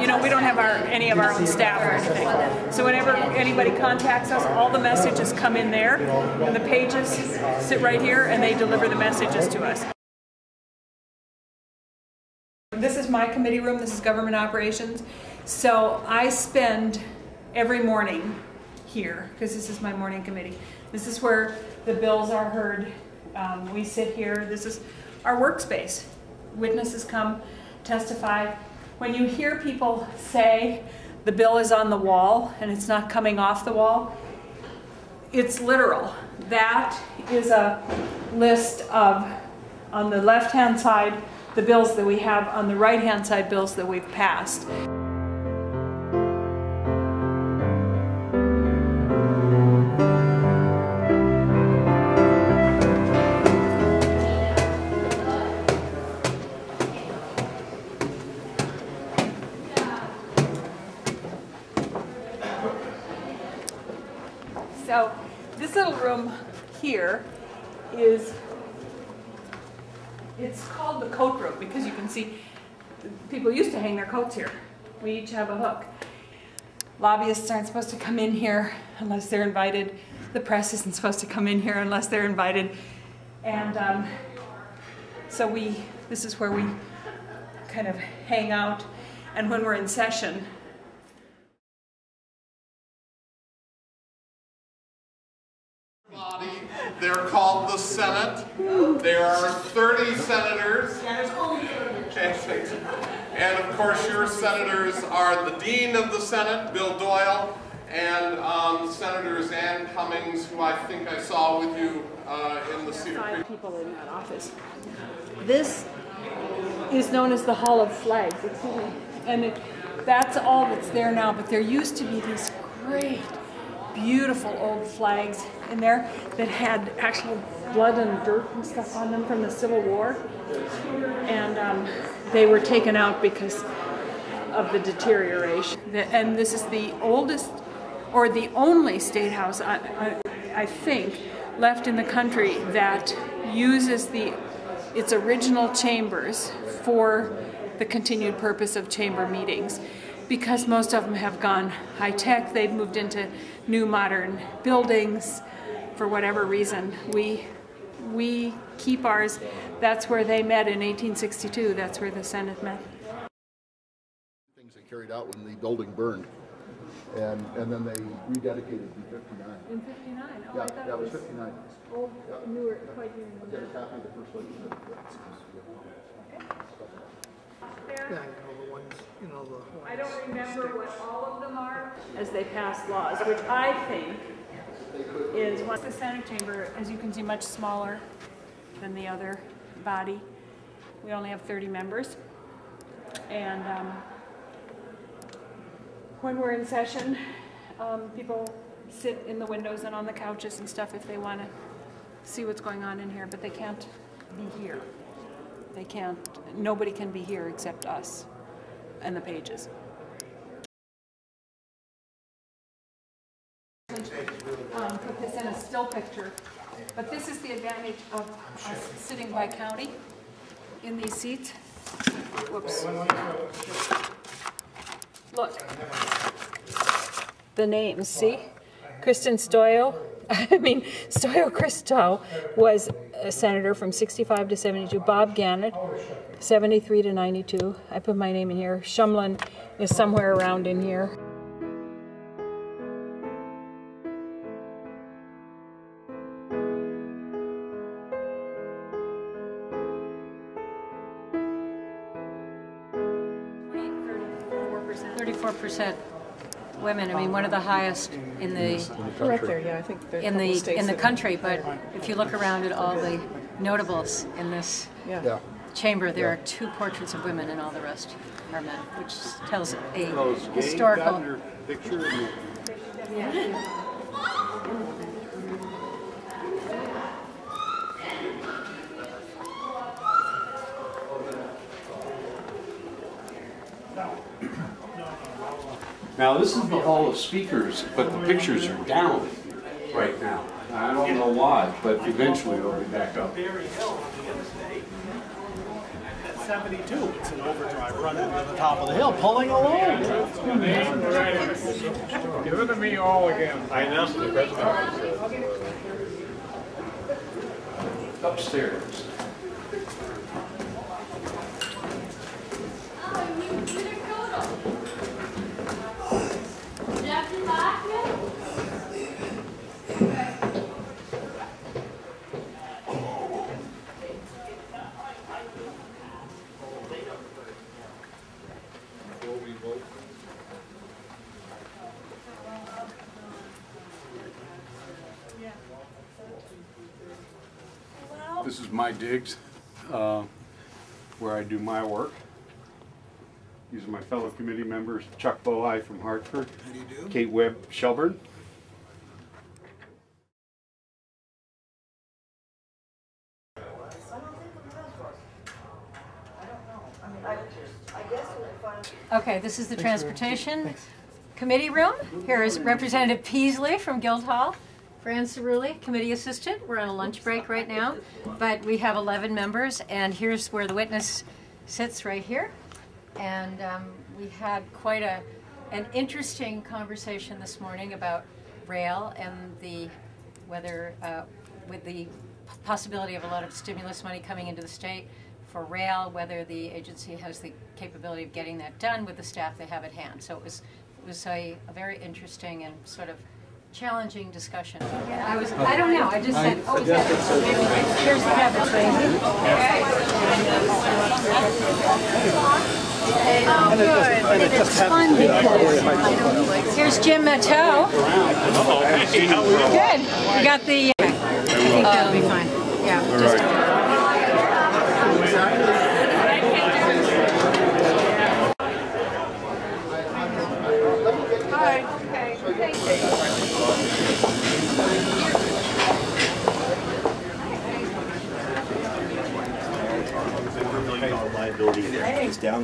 You know, we don't have any of our own staff or anything. So whenever anybody contacts us, all the messages come in there, and the pages sit right here, and they deliver the messages to us. This is my committee room. This is government operations. So I spend every morning here, because this is my morning committee. This is where the bills are heard. We sit here. This is our workspace. Witnesses come, testify. When you hear people say the bill is on the wall and it's not coming off the wall, it's literal. That is a list of, on the left-hand side, the bills that we have, on the right-hand side, bills that we've passed. So this little room here is, it's called the coat room because you can see people used to hang their coats here. We each have a hook. Lobbyists aren't supposed to come in here unless they're invited. The press isn't supposed to come in here unless they're invited. And so this is where we kind of hang out. And when we're in session, they're called the Senate. There are 30 senators. And of course your senators are the Dean of the Senate, Bill Doyle, and Senators Ann Cummings, who I think I saw with you in the Cedar Creek. 5 people in that office. This is known as the Hall of Flags, and that's all that's there now, but there used to be these great, beautiful old flags in there that had actual blood and dirt and stuff on them from the Civil War, and they were taken out because of the deterioration. And this is the oldest, or the only state house, I think, left in the country that uses its original chambers for the continued purpose of chamber meetings. Because most of them have gone high-tech, they've moved into new modern buildings. For whatever reason, we keep ours. That's where they met in 1862. That's where the Senate met. Things they carried out when the building burned, and then they rededicated in 59. In 59? Oh, yeah, I thought it was 59. Old, newer, quite newer. I got a copy of the first legislative. Okay. Yeah, I don't remember what all of them are as they pass laws, which I think is the Senate chamber, as you can see, much smaller than the other body. We only have 30 members. And when we're in session, people sit in the windows and on the couches and stuff if they want to see what's going on in here, but they can't be here. They can't, nobody can be here except us and the pages. Put this in a still picture, but this is the advantage of us sitting by county in these seats. Whoops. Look, the names, see? Kristen Stoyo, Stoyo Christo was a senator from 65 to 72. Bob Gannett, 73 to 92. I put my name in here. Shumlin is somewhere around in here. Women. I mean, one of the highest in the in the country. But if you look around at all the notables in this chamber, there are 2 portraits of women, and all the rest are men, which tells a historical. Now this is the Hall of Speakers, but the pictures are down right now. I don't know why, but eventually they'll be back up. 72. It's an overdrive running to the top of the hill, pulling along. Give it to me all again. I announced the president. Upstairs. This is my digs, where I do my work. These are my fellow committee members, Chuck Bohai from Hartford, Kate Webb, Shelburne. Okay, this is the Transportation Committee room. Here is Representative Peasley from Guildhall. Fran Cerulli, committee assistant. We're on a lunch break right now, but we have 11 members, and here's where the witness sits right here. And we had quite an interesting conversation this morning about rail and the whether with the possibility of a lot of stimulus money coming into the state for rail, whether the agency has the capability of getting that done with the staff they have at hand. So it was a very interesting and sort of challenging discussion. I don't know, I just said, oh, is that, here's the cabinet. Oh, good. And it's fun because here's Jim Matteau. Good. We got the, I think that'll be fine. Yeah, just liability there. It's down.